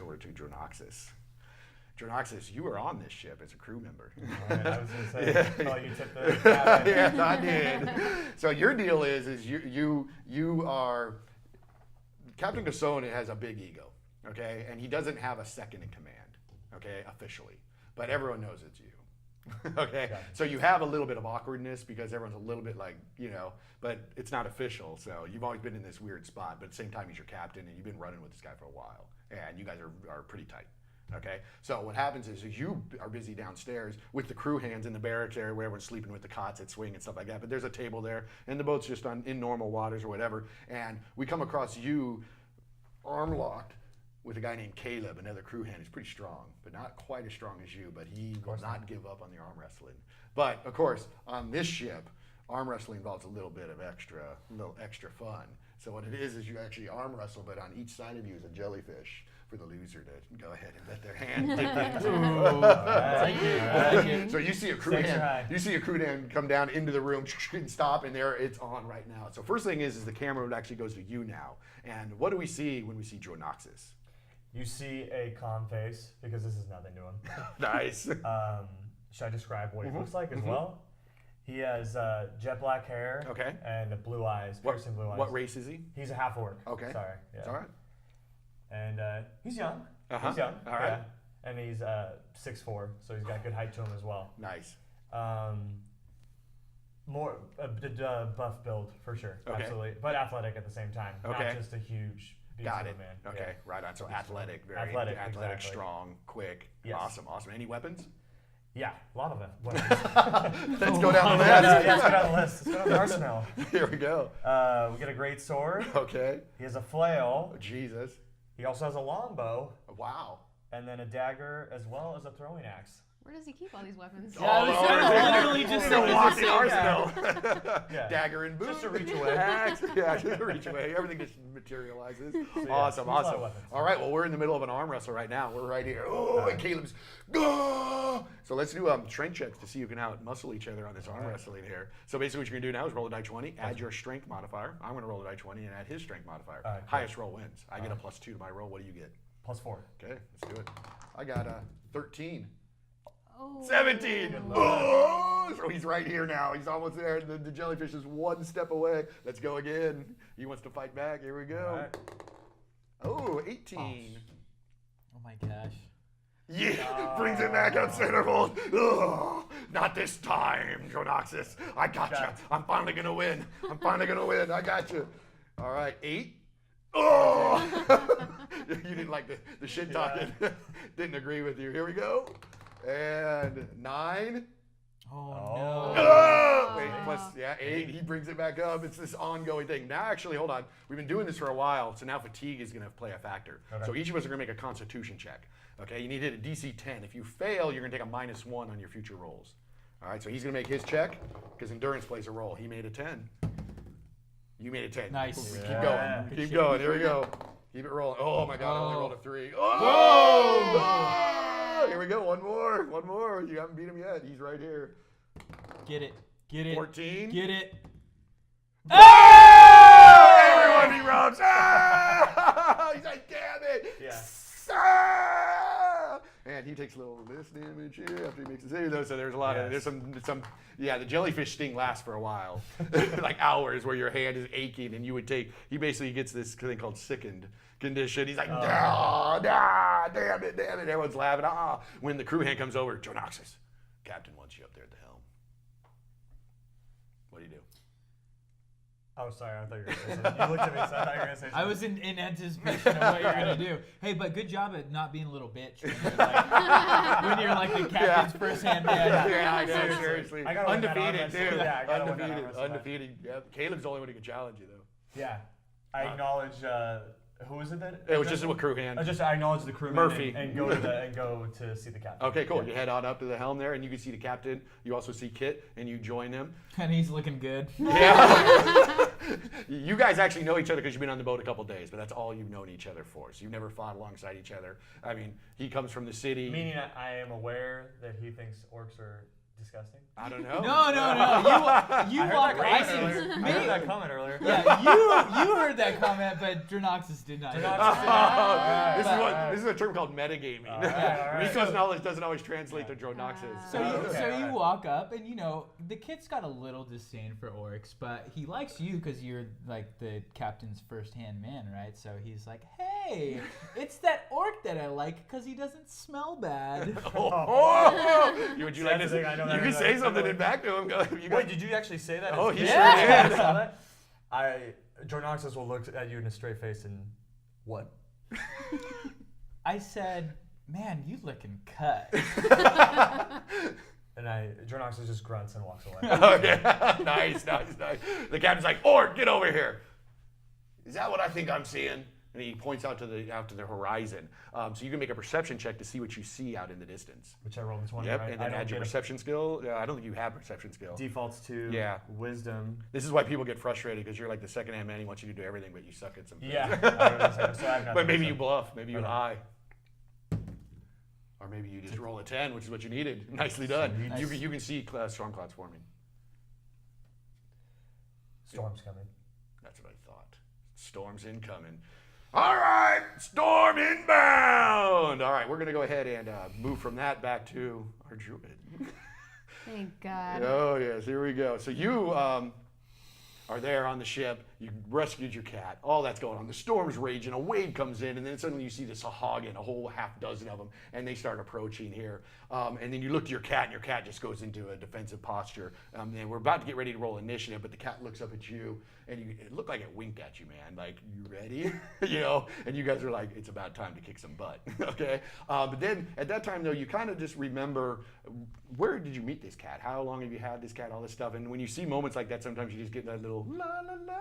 switch over to Dronoxus. Dronoxus, you were on this ship as a crew member. Right, I was going to say, you took the cabin. Yes, I did. So your deal is you are, Captain Gasone has a big ego, okay? And he doesn't have a second in command, okay, officially. But everyone knows it's you. Okay, yeah. So you have a little bit of awkwardness because everyone's a little bit like, but it's not official. So you've always been in this weird spot, but at the same time, he's your captain and you've been running with this guy for a while. And you guys are pretty tight. Okay, so what happens is you are busy downstairs with the crew hands in the barracks area where everyone's sleeping with the cots at swing and stuff like that. But there's a table there, and the boat's just in normal waters or whatever. And we come across you arm locked with a guy named Caleb, another crew hand. He's pretty strong, but not quite as strong as you. But he will not give up on the arm wrestling. But of course, on this ship, arm wrestling involves a little bit of extra fun. So what it is you actually arm wrestle, but on each side of you is a jellyfish for the loser to go ahead and let their hand So you see a crew hand come down into the room and stop, and there it's on right now. So first thing is the camera actually goes to you now. And what do we see when we see Dronoxus? You see a calm face, because this is nothing to him. Nice. Should I describe what he looks like as well? He has jet black hair and blue eyes, piercing blue eyes. What race is he? He's a half orc. Okay. Sorry. Yeah. It's all right. And he's young. He's young. All right. Yeah. And he's 6'4", so he's got good height to him as well. Nice. More buff build for sure. Okay. Absolutely. But athletic at the same time. Okay. Not just a huge Got it. man. Okay. Yeah. Right on. So athletic, very athletic, exactly. Strong, quick. Yes. Awesome. Any weapons? Yeah, a lot of them. Let's go down the list. Let's go down the list. Let's go down the arsenal. Here we go. We get a great sword. Okay. He has a flail. Oh, Jesus. He also has a longbow. Wow. And then a dagger as well as a throwing axe. Where does he keep all these weapons? Yeah, I was literally just saying walk the arsenal. Yeah. Dagger and boot. Just to reach away. Axe. Yeah, just to reach away. Everything just materializes. So, yeah, awesome. weapons. All right, well, we're in the middle of an arm wrestle right now. We're right here. Oh, and Caleb's go. So let's do strength checks to see who can out-muscle each other on this arm wrestling here. So basically what you're going to do now is roll a die 20, add your strength modifier. I'm going to roll a die 20 and add his strength modifier. Right, highest roll wins. I get a +2 to my roll. What do you get? +4. Okay, let's do it. I got a 13. Oh. 17. Oh, so he's right here now. He's almost there. The jellyfish is one step away. Let's go again. He wants to fight back. Here we go. Right. Oh, 18. Oh my gosh. Yeah, brings it back up centerfold. Oh, not this time, Dronoxus. I got you. I'm finally going to win. I got you. All right, 8. Oh! You didn't like the shit talking. Didn't agree with you. Here we go. And 9. Oh no. Oh! Wait, plus 8. He brings it back up. It's this ongoing thing. Now, actually, hold on. We've been doing this for a while, so now fatigue is going to play a factor. Okay. So each of us are going to make a Constitution check. Okay, you need to hit a DC 10. If you fail, you're going to take a -1 on your future rolls. All right, so he's going to make his check because endurance plays a role. He made a 10. You made a 10. Nice. Keep going. Keep going. Here we go. Keep it rolling. Oh my God! I only rolled a 3. Oh! Oh! Here we go. One more. You haven't beat him yet. He's right here. Get it. 14. Get it. Oh! Everyone he rubs. Ah! He's like, damn it. Yeah. Ah! And he takes a little of this damage here after he makes his save, though. So there's a lot of there's some. Yeah, the jellyfish sting lasts for a while, like hours, where your hand is aching, and you would take. He basically gets this thing called sickened condition. He's like, damn it. Everyone's laughing. When the crew hand comes over, Dronoxus, Captain wants you up there at the helm. What do you do? Oh, sorry. I thought you were going to say something. You looked at me, so I thought you were going to say something. I was in anticipation of what you're going to do. Hey, but good job at not being a little bitch when you're like the captain's first-hand man. Yeah, I know, seriously. I Undefeated, dude. Yeah, I undefeated. Undefeated. Yeah, Caleb's the only one who can challenge you, though. Yeah. I acknowledge, who was it that? It was just a crew hand. I acknowledge the crewman Murphy. and go to see the captain. Okay, cool. Yeah. You head on up to the helm there, and you can see the captain. You also see Kit, and you join them. And he's looking good. Yeah. You guys actually know each other because you've been on the boat a couple days, but that's all you've known each other for. So you've never fought alongside each other. I mean, he comes from the city. Meaning I am aware that he thinks orcs are disgusting? I don't know. No. You I walk heard right that comment earlier. Yeah, you heard that comment, but Dronoxus did not. This is a term called metagaming. Rico's knowledge doesn't always translate to Dronox's. So you walk up, and the kid's got a little disdain for orcs, but he likes you because you're like the captain's first-hand man, right? So he's like, "Hey, it's that orc that I like because he doesn't smell bad." Would you like to say? You can say something and back to him. Wait, did you actually say that? Oh, he sure did. I saw that. Jornoxus will look at you in a straight face and what? I said, "Man, you looking cut." And Jornoxus just grunts and walks away. Okay, nice. The captain's like, "Orc, get over here." Is that what I think I'm seeing? And he points out to the horizon. So you can make a perception check to see what you see out in the distance. Which I rolled this one. Yep, Right? and then add your perception skill. I don't think you have perception skill. Defaults to wisdom. This is why people get frustrated because you're like the second-hand man. He wants you to do everything, but you suck at some things. Yeah. So but maybe you bluff. Maybe you lie. Or maybe you just roll a 10, which is what you needed. Nicely done. Nice. You can see storm clouds forming. Storm's coming. That's what I thought. Storm's incoming. All right, storm inbound. All right, we're going to go ahead and move from that back to our druid. Thank God. Oh, yes, here we go. So you are there on the ship. You rescued your cat. All that's going on. The storm's raging. A wave comes in, and then suddenly you see this Sahagin, a whole half dozen of them, and they start approaching here. And then you look to your cat, and your cat just goes into a defensive posture. And we're about to get ready to roll initiative, but the cat looks up at you, and it looked like it winked at you, man. Like, you ready? And you guys are like, it's about time to kick some butt. Okay? But then at that time, though, you kind of just remember, where did you meet this cat? How long have you had this cat? All this stuff. And when you see moments like that, sometimes you just get that little la la la,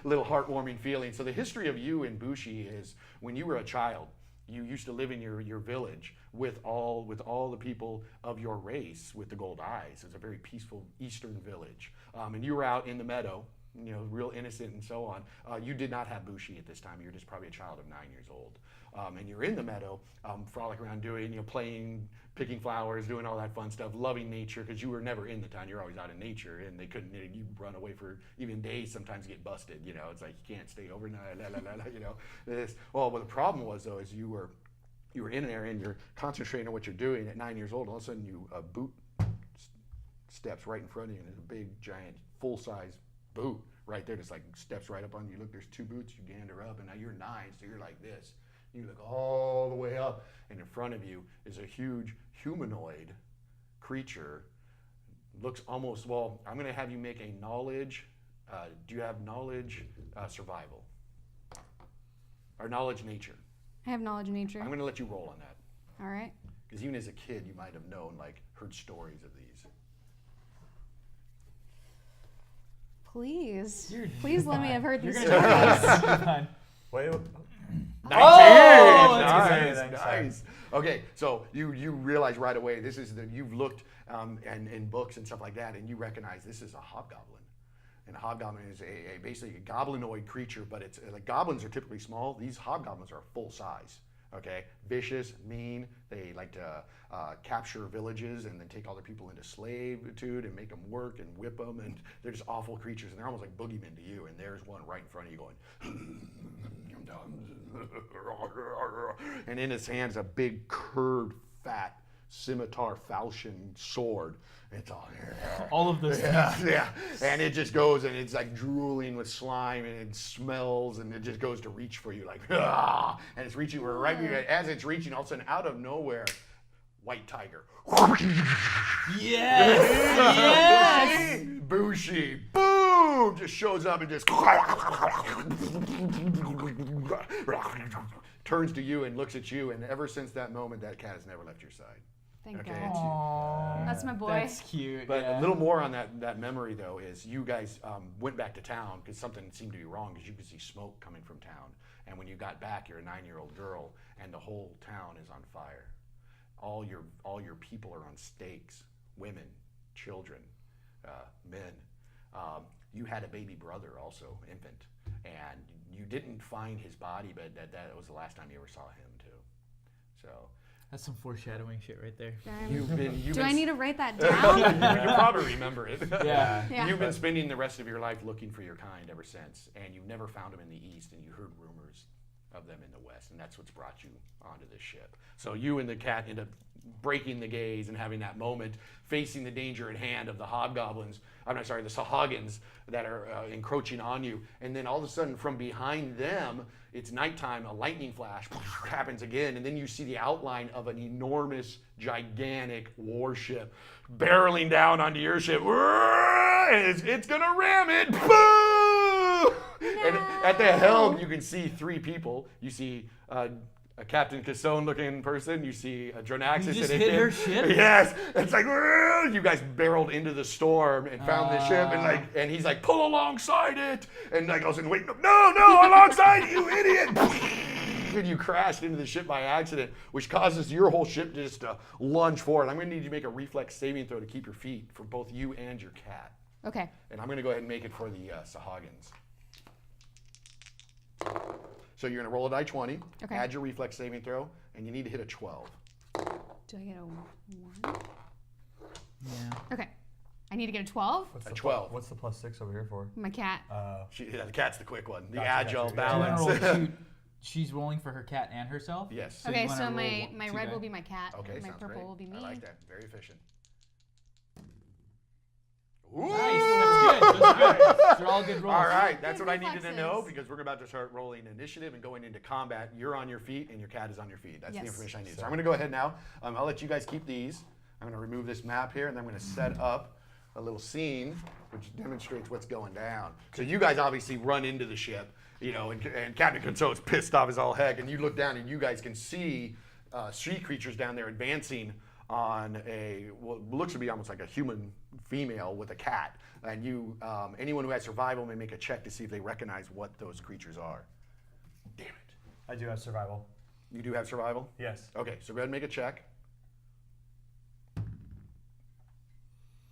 little heartwarming feeling. So the history of you in Bushi is when you were a child, you used to live in your village with all the people of your race with the gold eyes. It's a very peaceful eastern village. And you were out in the meadow, real innocent and so on. You did not have Bushi at this time. You're just probably a child of 9 years old. And you're in the meadow, frolicking around doing, playing, picking flowers, doing all that fun stuff, loving nature, because you were never in the town. You're always out in nature, and they couldn't, you run away for even days, sometimes get busted, it's like you can't stay overnight, Well, the problem was, though, is you were in there, and you're concentrating on what you're doing at 9 years old, all of a sudden a boot steps right in front of you, and there's a big, giant, full-size boot right there, just like steps right up on you. Look, there's two boots, you gander up, and now you're 9, so you're like this. You look all the way up, and in front of you is a huge humanoid creature. Looks almost, I'm going to have you make a knowledge. Do you have knowledge survival? Or knowledge nature? I have knowledge nature. I'm going to let you roll on that. All right. Because even as a kid, you might have known, heard stories of these. Please let me have heard these stories. Wait. 19! Nice. Okay, so you realize right away you've looked in books and stuff like that, and you recognize this is a hobgoblin. And a hobgoblin is basically a goblinoid creature, but it's like goblins are typically small. These hobgoblins are full size. Okay, vicious, mean. They like to capture villages and then take all their people into slavitude and make them work and whip them, and they're just awful creatures, and they're almost like boogeymen to you. And there's one right in front of you going. And in his hands, a big, curved, fat scimitar falchion sword. It's all of this. Yeah. And it just goes, and it's like drooling with slime, and it smells, and it just goes to reach for you, like, and it's reaching right as it's reaching. All of a sudden, out of nowhere, white tiger. Yes. Bushi, boom, just shows up and just turns to you and looks at you, and ever since that moment, that cat has never left your side. Thank Okay. God. Aww, That's my boy. That's cute. But a little more on that memory, though, is you guys went back to town because something seemed to be wrong, because you could see smoke coming from town. And when you got back, you're a 9-year-old girl, and the whole town is on fire. All your people are on stakes. Women, children, men. You had a baby brother also, infant, and you didn't find his body, but that was the last time you ever saw him too. So That's some foreshadowing shit right there. Do I need to write that down? You probably remember it. Yeah. You've been spending the rest of your life looking for your kind ever since, and you've never found them in the East, and you heard rumors of them in the West, and that's what's brought you onto this ship. So you and the cat end up breaking the gaze and having that moment, facing the danger at hand of the hobgoblins, the Sahagins that are encroaching on you. And then all of a sudden from behind them, it's nighttime, a lightning flash happens again, and then you see the outline of an enormous, gigantic warship barreling down onto your ship. And it's gonna ram it. Boom! And at the helm, you can see 3 people. You see a Captain Cassone-looking person. You see a Dronaxis. You just hit her ship? Yes. It's like, you guys barreled into the storm and found the ship, and he's like, pull alongside it. And I goes, wait, no, alongside you, idiot. And you crashed into the ship by accident, which causes your whole ship to just lunge forward. I'm going to need you to make a reflex saving throw to keep your feet for both you and your cat. Okay. And I'm going to go ahead and make it for the Sahagins. So you're going to roll a die 20, add your reflex saving throw, and you need to hit a 12. Do I get a 1? Yeah. Okay. I need to get a 12? A 12. What's the +6 over here for? My cat. The cat's the quick one. The Gotcha, agile gotcha. balance. She's rolling for her cat and herself? Yes. So Okay, you wanna so roll my two red die? will be my cat. Okay, My sounds purple great. will be me. I like that. Very efficient. Nice. That's good. Those are good. They're all good rolls. All right, that's Good what I needed to know reflexes. because we're about to start rolling initiative and going into combat. You're on your feet and your cat is on your feet. That's the Yes. information I need. So I'm going to go ahead now. I'll let you guys keep these. I'm going to remove this map here, and then I'm going to set up a little scene which demonstrates what's going down. So you guys obviously run into the ship, and Captain Conso's pissed off as all heck, and you look down and you guys can see sea creatures down there advancing on what looks to be almost like a human female with a cat. And anyone who has survival may make a check to see if they recognize what those creatures are. Damn it. I do have survival. You do have survival? Yes. Okay, so go ahead and make a check.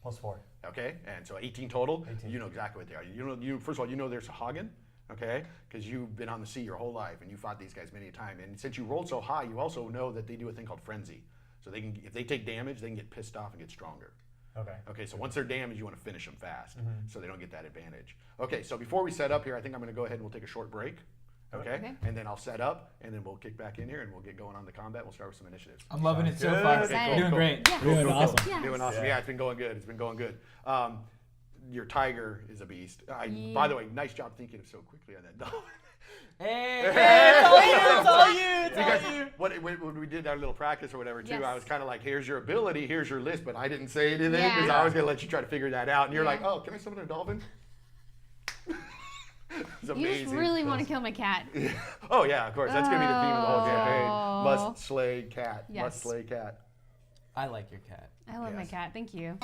+4. Okay, and so 18 total. 18. You know exactly what they are. First of all, you know there's a Hagen, okay? Because you've been on the sea your whole life and you fought these guys many a time. And since you rolled so high, you also know that they do a thing called frenzy. So if they take damage, they can get pissed off and get stronger. Okay. Okay, so once they're damaged, you want to finish them fast, so they don't get that advantage. Okay, so before we set up here, I think I'm going to go ahead and we'll take a short break. Okay? And then I'll set up, and then we'll kick back in here, and we'll get going on the combat. We'll start with some initiatives. I'm loving it so Good. far. Okay, You're doing cool. great. Yeah. Doing awesome. Yes. Doing awesome. Yeah. Yeah, it's been going good. It's been going good. Your tiger is a beast. By the way, nice job thinking of so quickly on that dog. Hey, it's all you. It's all you. It's Because all you. when we did our little practice or whatever, too, Yes. I was kind of like, here's your ability, here's your list, but I didn't say anything Yeah. because I was going to let you try to figure that out. And you're Yeah. like, oh, can I summon a dolphin? It's You amazing. just really want to kill my cat. Oh, yeah, of course. That's going to be the theme of the whole campaign. Oh. Must slay cat. Yes. Must slay cat. I like your cat. I love my Yes. cat. Thank you.